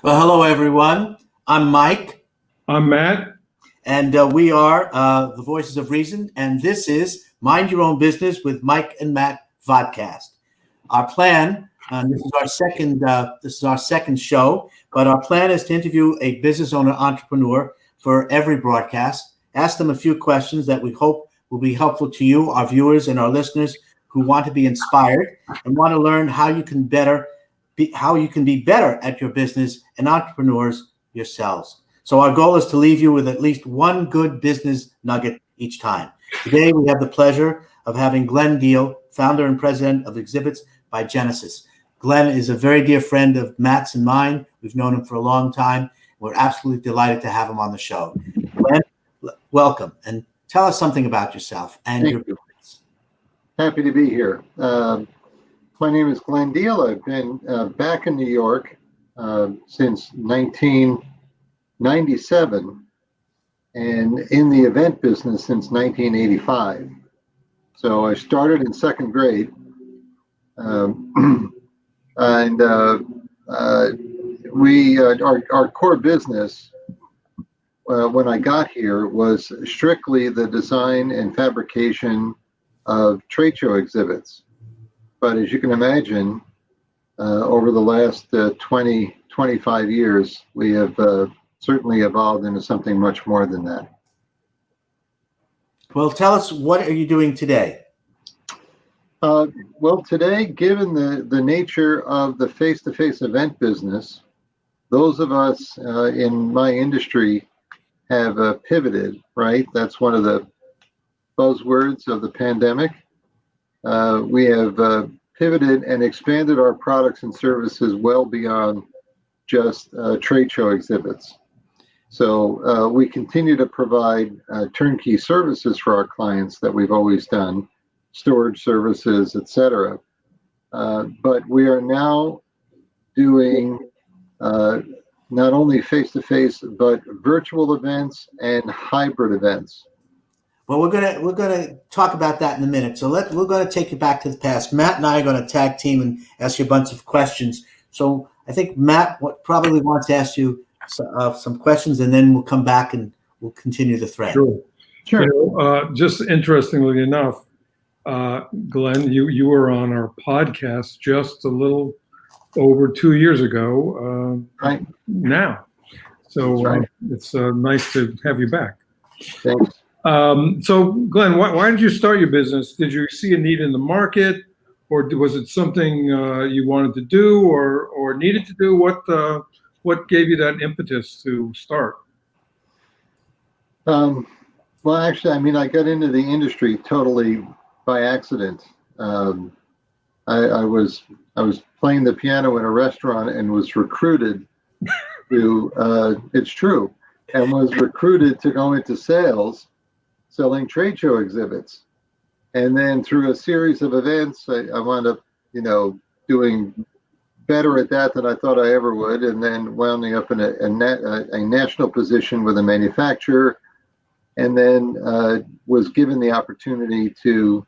Well, hello, everyone. I'm Mike, I'm Matt. and we are the Voices of Reason, and this is Mind Your Own Business with Mike and Matt vodcast. Our plan, this is our second show, but our plan is to interview a business owner entrepreneur for every broadcast. Ask them a few questions that we hope will be helpful to you, our viewers, and our listeners who want to be inspired and want to learn how you can be better at your business and entrepreneurs yourselves. So our goal is to leave you with at least one good business nugget each time. Today we have the pleasure of having Glenn Diehl, founder and president of Exhibits by Genesis. Glenn is a very dear friend of Matt's and mine. We've known him for a long time. We're absolutely delighted to have him on the show. Glenn, welcome, and tell us something about yourself and Thank your you. business. Happy to be here. My name is Glenn Diehl. I've been back in New York since 1997 and in the event business since 1985. So I started in second grade, and our core business when I got here was strictly the design and fabrication of trade show exhibits. But as you can imagine, over the last 25 years, we have certainly evolved into something much more than that. Well, tell us, what are you doing today? Well, today, given the nature of the face-to-face event business, those of us in my industry have pivoted, right? That's one of the buzzwords of the pandemic. We have pivoted and expanded our products and services well beyond just trade show exhibits. So we continue to provide turnkey services for our clients that we've always done, storage services, etc. But we are now doing not only face-to-face, but virtual events and hybrid events. Well, we're gonna talk about that in a minute. So we're gonna take you back to the past. Matt and I are gonna tag team and ask you a bunch of questions. So I think Matt probably wants to ask you some questions, and then we'll come back and we'll continue the thread. Sure. Just interestingly enough, Glenn, you were on our podcast just a little over 2 years ago. Right. Now, so Right. It's nice to have you back. Thanks. So, Glenn, why did you start your business? Did you see a need in the market, or was it something you wanted to do or needed to do? What gave you that impetus to start? Well, actually, I mean, I got into the industry totally by accident. I was playing the piano in a restaurant and was recruited to. It's true, and was recruited to go into sales, selling trade show exhibits. And then through a series of events, I wound up, doing better at that than I thought I ever would, and then wounding up in a national position with a manufacturer, and then was given the opportunity to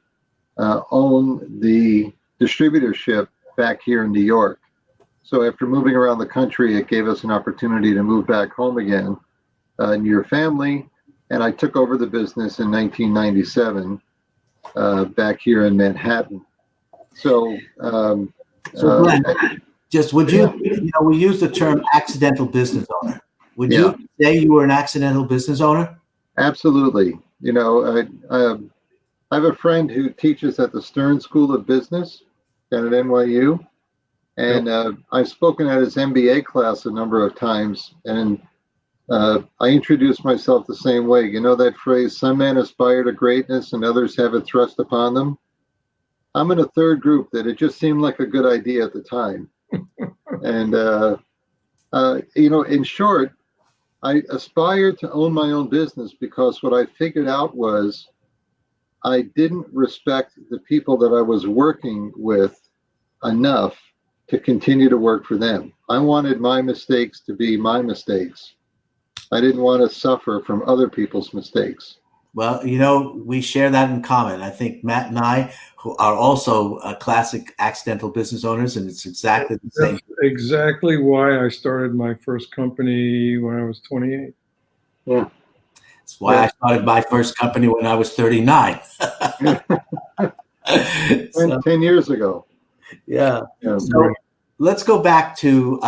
own the distributorship back here in New York. So after moving around the country, it gave us an opportunity to move back home again, near family, and I took over the business in 1997 back here in Manhattan. So Glenn, we use the term accidental business owner. Would you say you were an accidental business owner? Absolutely. I have a friend who teaches at the Stern School of Business down at NYU, and I've spoken at his MBA class a number of times, and I introduced myself the same way. You know that phrase, some men aspire to greatness and others have it thrust upon them? I'm in a third group that it just seemed like a good idea at the time. And, in short, I aspired to own my own business because what I figured out was I didn't respect the people that I was working with enough to continue to work for them. I wanted my mistakes to be my mistakes. I didn't want to suffer from other people's mistakes. Well, we share that in common. I think Matt and I, who are also classic accidental business owners, and it's exactly the same. That's exactly why I started my first company when I was 28. Yeah. That's why I started my first company when I was 39. So, 10 years ago. yeah. Yeah. So let's go back to,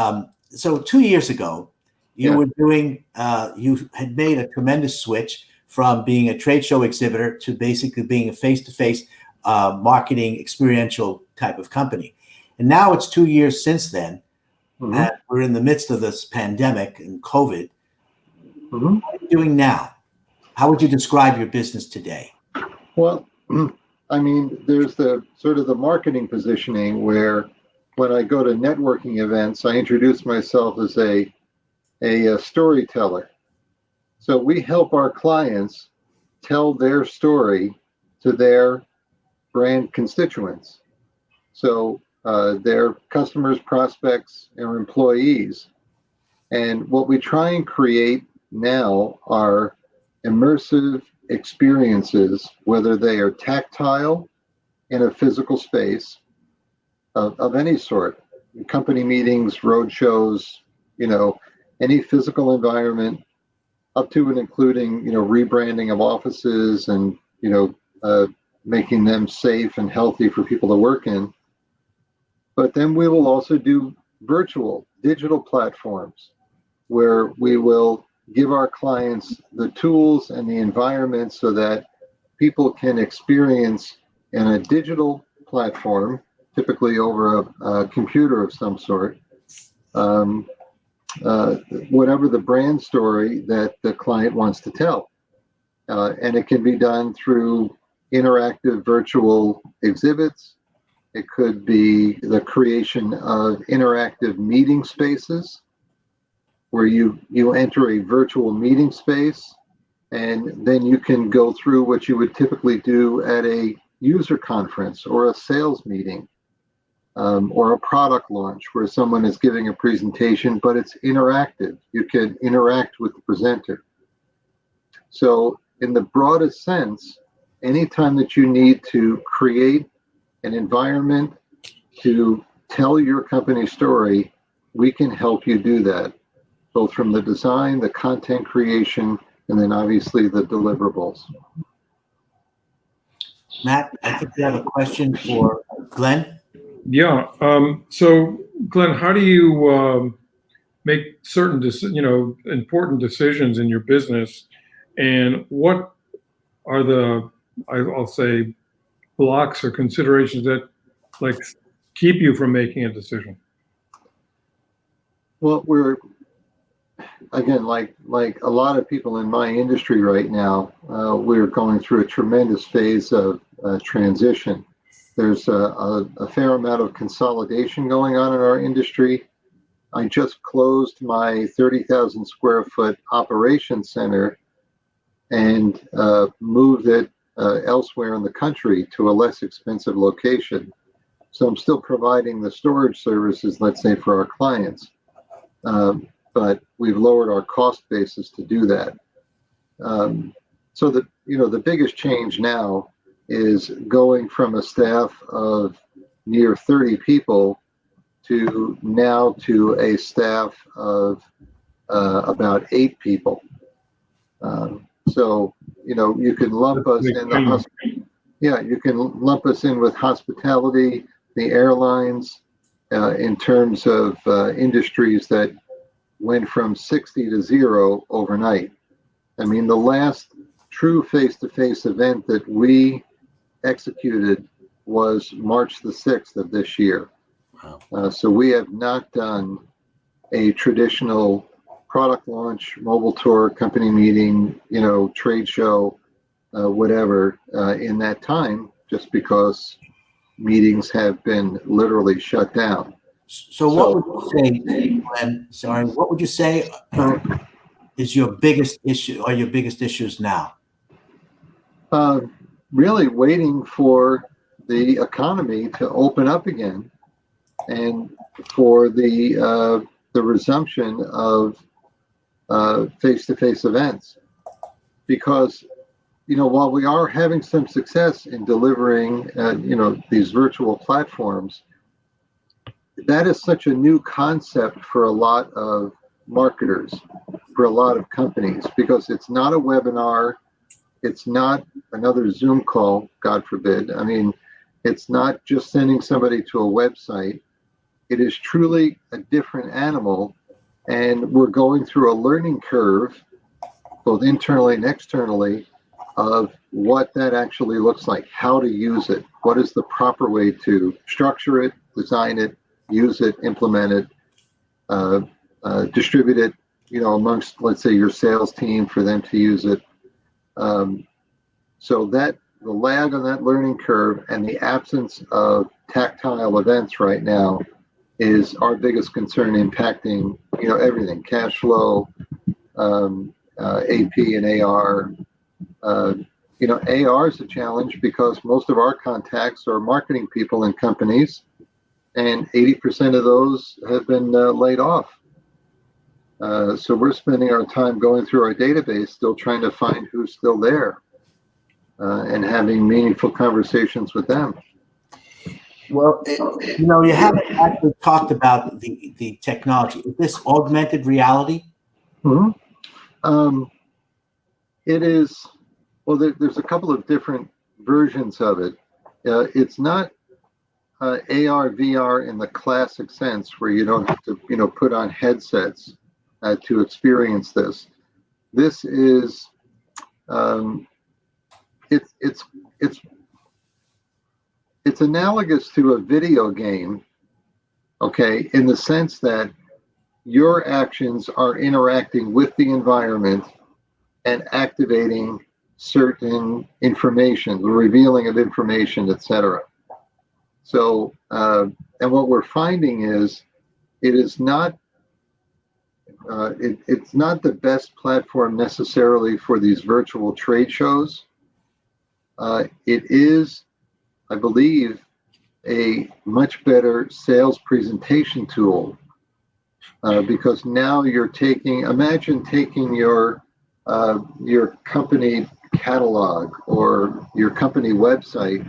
so 2 years ago, you Yeah. were you had made a tremendous switch from being a trade show exhibitor to basically being a face-to-face marketing experiential type of company. And now it's 2 years since then, Mhm. and we're in the midst of this pandemic and COVID. Mhm. What are you doing now? How would you describe your business today? Well, I mean, there's the sort of the marketing positioning where when I go to networking events, I introduce myself as a storyteller. So we help our clients tell their story to their brand constituents. So their customers, prospects, or employees. And what we try and create now are immersive experiences, whether they are tactile in a physical space of any sort, company meetings, road shows, any physical environment, up to and including, rebranding of offices and, making them safe and healthy for people to work in. But then we will also do virtual digital platforms where we will give our clients the tools and the environment so that people can experience in a digital platform, typically over a computer of some sort, um, whatever the brand story that the client wants to tell. And it can be done through interactive virtual exhibits. It could be the creation of interactive meeting spaces where you enter a virtual meeting space and then you can go through what you would typically do at a user conference or a sales meeting, or a product launch where someone is giving a presentation, but it's interactive. You can interact with the presenter. So in the broadest sense, anytime that you need to create an environment to tell your company story, we can help you do that, both from the design, the content creation, and then obviously the deliverables. Matt, I think you have a question for Glenn. Yeah. So, Glenn, how do you make certain, important decisions in your business, and what are I'll say, blocks or considerations that like keep you from making a decision? Well, we're again like a lot of people in my industry right now. We're going through a tremendous phase of transition. There's a fair amount of consolidation going on in our industry. I just closed my 30,000 square foot operations center and moved it elsewhere in the country to a less expensive location. So I'm still providing the storage services, let's say, for our clients, but we've lowered our cost basis to do that. So the biggest change now is going from a staff of near 30 people to a staff of about 8 people. So you can lump us in you can lump us in with hospitality, the airlines, in terms of industries that went from 60 to 0 overnight. I mean, the last true face-to-face event that we executed was March the 6th of this year. Wow. So we have not done a traditional product launch, mobile tour, company meeting, trade show, whatever, in that time, just because meetings have been literally shut down. So what would you say, Glenn? Sorry, what would you say is your biggest issue or your biggest issues now? Really waiting for the economy to open up again and for the resumption of face-to-face events, because while we are having some success in delivering, these virtual platforms, that is such a new concept for a lot of marketers, for a lot of companies, because it's not a webinar, it's not another Zoom call, God forbid. I mean, it's not just sending somebody to a website. It is truly a different animal, and we're going through a learning curve, both internally and externally, of what that actually looks like, how to use it, what is the proper way to structure it, design it, use it, implement it, distribute it, amongst, let's say, your sales team for them to use it. So that the lag on that learning curve and the absence of tactile events right now is our biggest concern, impacting everything: cash flow, AP and AR. AR is a challenge because most of our contacts are marketing people in companies, and 80% of those have been laid off. So we're spending our time going through our database, still trying to find who's still there, and having meaningful conversations with them. Well, you haven't actually talked about the technology. Is this augmented reality? Mm-hmm. It is. Well, there's a couple of different versions of it. It's not AR, VR in the classic sense, where you don't have to, put on headsets to experience this. This is, it's analogous to a video game, okay, in the sense that your actions are interacting with the environment and activating certain information, the revealing of information, etc. So, and what we're finding is it is not, it's not the best platform necessarily for these virtual trade shows. It is, I believe, a much better sales presentation tool, because now you're imagine taking your company catalog or your company website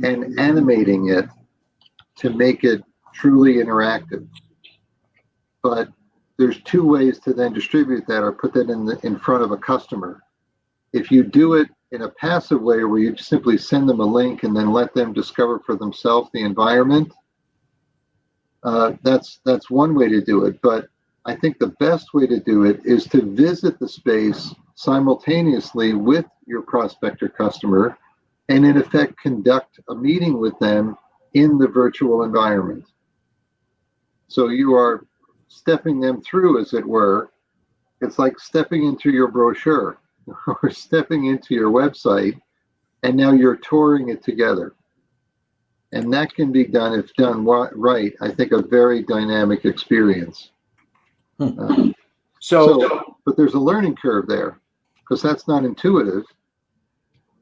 and animating it to make it truly interactive. But there's two ways to then distribute that or put that in front of a customer. If you do it in a passive way, where you simply send them a link and then let them discover for themselves the environment, that's one way to do it. But I think the best way to do it is to visit the space simultaneously with your prospect or customer, and in effect conduct a meeting with them in the virtual environment. So you are stepping them through, as it were. It's like stepping into your brochure or stepping into your website, and now you're touring it together. And that can be done, if done right, I think, a very dynamic experience. But there's a learning curve there, because that's not intuitive.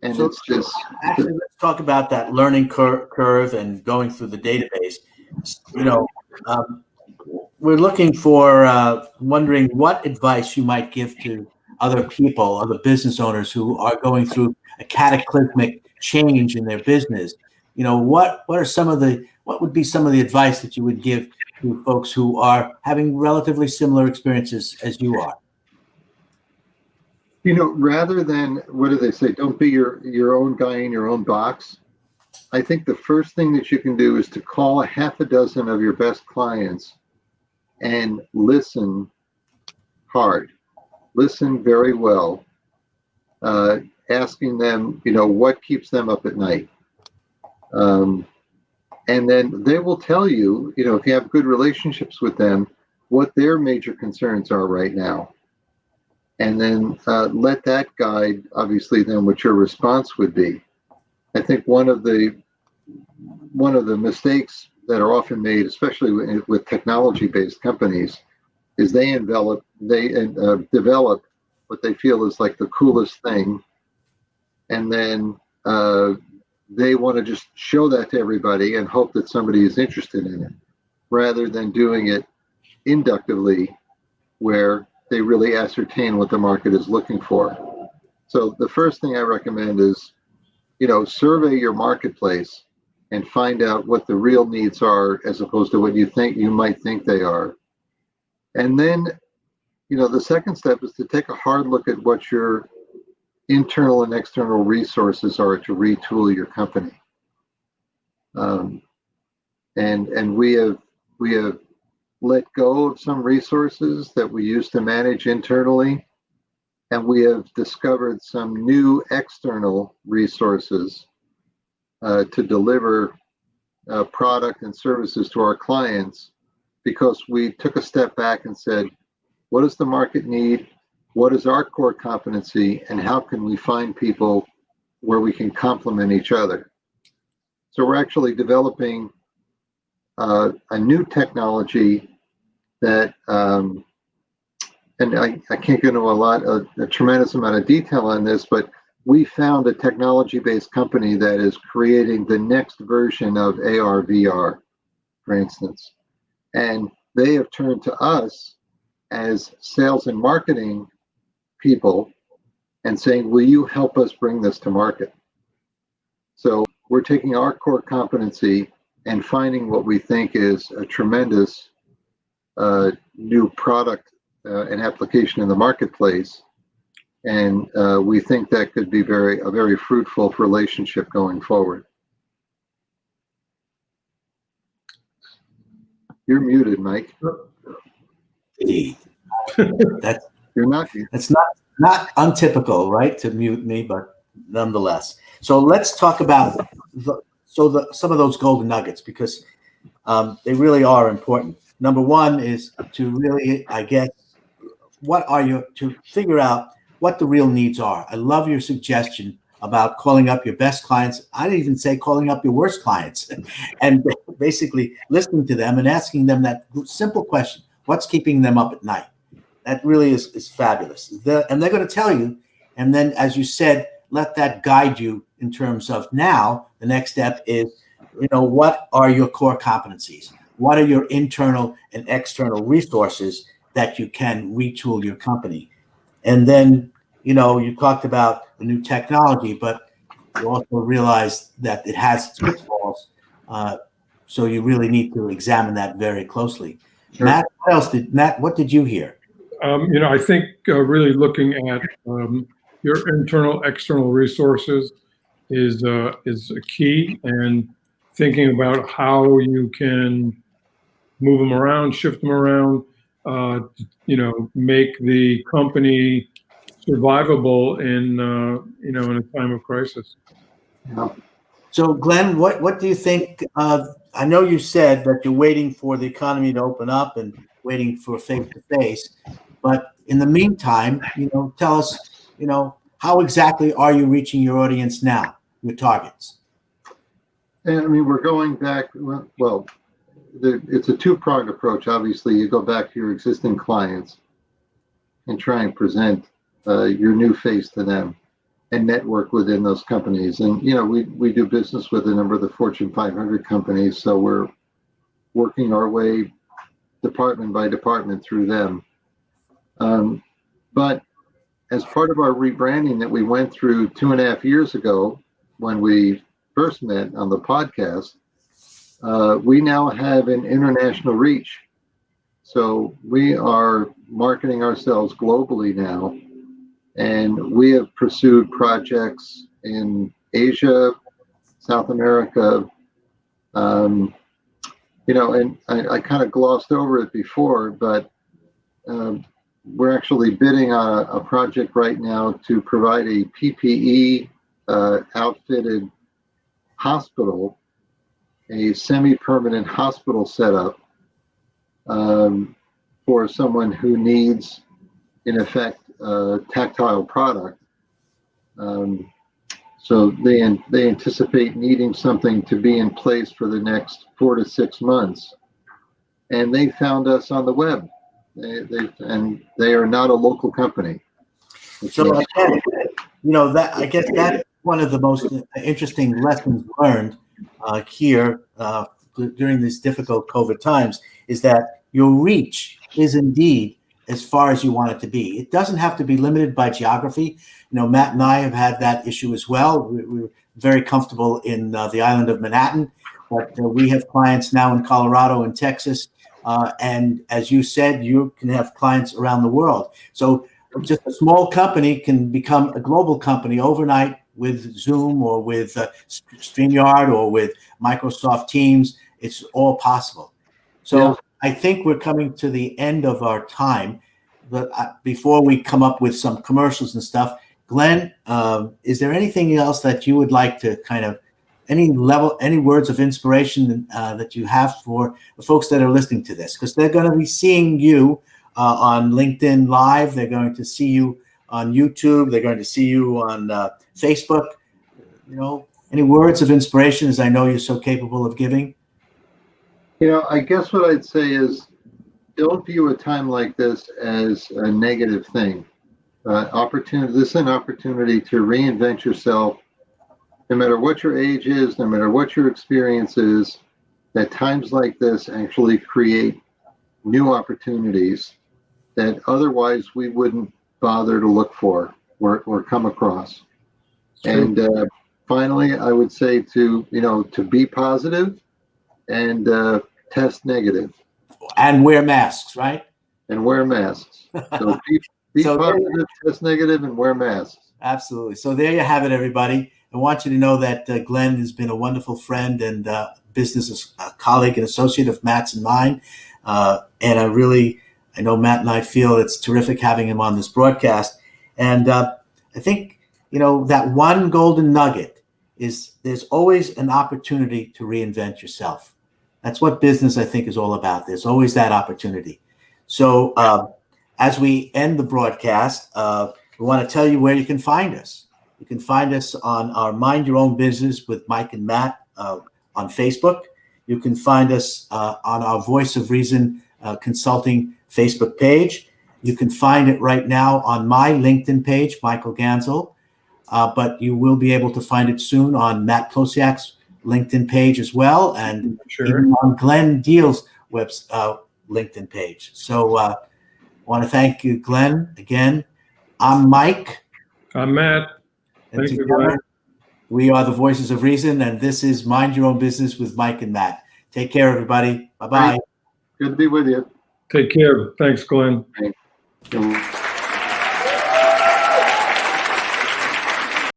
And so, it's this. Actually, let's talk about that learning curve and going through the database. We're looking for, wondering what advice you might give to other people, other business owners who are going through a cataclysmic change in their business. What would be some of the advice that you would give to folks who are having relatively similar experiences as you are? Rather than, what do they say, don't be your own guy in your own box. I think the first thing that you can do is to call a half a dozen of your best clients and listen hard, listen very well, asking them, what keeps them up at night. And then they will tell you, if you have good relationships with them, what their major concerns are right now. And then let that guide, obviously, then what your response would be. I think one of the mistakes that are often made, especially with technology-based companies, is they develop what they feel is like the coolest thing, and then they want to just show that to everybody and hope that somebody is interested in it, rather than doing it inductively, where they really ascertain what the market is looking for. So the first thing I recommend is, survey your marketplace and find out what the real needs are as opposed to what you might think they are. And then, the second step is to take a hard look at what your internal and external resources are to retool your company. And we have let go of some resources that we used to manage internally, and we have discovered some new external resources to deliver product and services to our clients, because we took a step back and said, what does the market need? What is our core competency? And how can we find people where we can complement each other? So we're actually developing a new technology that, and I can't go into a tremendous amount of detail on this, but we found a technology-based company that is creating the next version of AR, VR, for instance. And they have turned to us as sales and marketing people and saying, will you help us bring this to market? So we're taking our core competency and finding what we think is a tremendous new product and application in the marketplace. And we think that could be a very fruitful relationship going forward. You're muted, Mike. Indeed. That's not untypical, right, to mute me, but nonetheless. So let's talk about some of those golden nuggets, because they really are important. Number one is to really, I guess, to figure out what the real needs are. I love your suggestion about calling up your best clients. I didn't even say calling up your worst clients and basically listening to them and asking them that simple question: what's keeping them up at night? That really is fabulous. And they're going to tell you. And then, as you said, let that guide you in terms of now the next step is, what are your core competencies? What are your internal and external resources that you can retool your company? And then, you talked about the new technology, but you also realize that it has its pitfalls. So you really need to examine that very closely. Sure. Matt, what did you hear? I think really looking at your internal, external resources is a key, and thinking about how you can move them around, shift them around, make the company survivable in a time of crisis. Yeah. So, Glenn, what do you think? I know you said that you're waiting for the economy to open up and waiting for face-to-face, but in the meantime, tell us, how exactly are you reaching your audience now, your targets? I mean, we're going back. Well, it's a two-pronged approach. Obviously, you go back to your existing clients and try and present your new face to them and network within those companies. And, we do business with a number of the Fortune 500 companies, so we're working our way department by department through them. But as part of our rebranding that we went through 2.5 years ago, when we first met on the podcast, we now have an international reach. So we are marketing ourselves globally now, and we have pursued projects in Asia, South America, and I kind of glossed over it before, but we're actually bidding on a project right now to provide a PPE outfitted hospital, a semi-permanent hospital setup for someone who needs, in effect, tactile product. So they anticipate needing something to be in place for the next 4 to 6 months, and they found us on the web. They are not a local company. So I guess that's one of the most interesting lessons learned here during these difficult COVID times, is that your reach is indeed as far as you want it to be. It doesn't have to be limited by geography. Matt and I have had that issue as well. We're very comfortable in the island of Manhattan, but we have clients now in Colorado and Texas. And as you said, you can have clients around the world. So just a small company can become a global company overnight with Zoom or with StreamYard or with Microsoft Teams. It's all possible. So yeah. I think we're coming to the end of our time, but before we come up with some commercials and stuff, Glenn, is there anything else that you would like to kind of, any words of inspiration that you have for the folks that are listening to this? Because they're going to be seeing you on LinkedIn Live. They're going to see you on YouTube. They're going to see you on Facebook. Any words of inspiration, as I know you're so capable of giving? I guess what I'd say is don't view a time like this as a negative thing. This is an opportunity to reinvent yourself, no matter what your age is, no matter what your experience is. That times like this actually create new opportunities that otherwise we wouldn't bother to look for or come across. And finally, I would say to be positive and test negative. And wear masks, right? And wear masks. So be positive, test negative, and wear masks. Absolutely. So there you have it, everybody. I want you to know that Glenn has been a wonderful friend and business colleague and associate of Matt's and mine. And I know Matt and I feel it's terrific having him on this broadcast. And I think, that one golden nugget is there's always an opportunity to reinvent yourself. That's what business, I think, is all about. There's always that opportunity. So as we end the broadcast, we want to tell you where you can find us. You can find us on our Mind Your Own Business with Mike and Matt on Facebook. You can find us on our Voice of Reason Consulting Facebook page. You can find it right now on my LinkedIn page, Michael Gansl, but you will be able to find it soon on Matt Plociak's LinkedIn page as well, and even on Glenn Diehl's LinkedIn page. So I want to thank you, Glenn, again. I'm Mike. I'm Matt. And together, we are the Voices of Reason, and this is Mind Your Own Business with Mike and Matt. Take care, everybody. Bye-bye. Good to be with you. Take care. Thanks, Glenn. Thanks.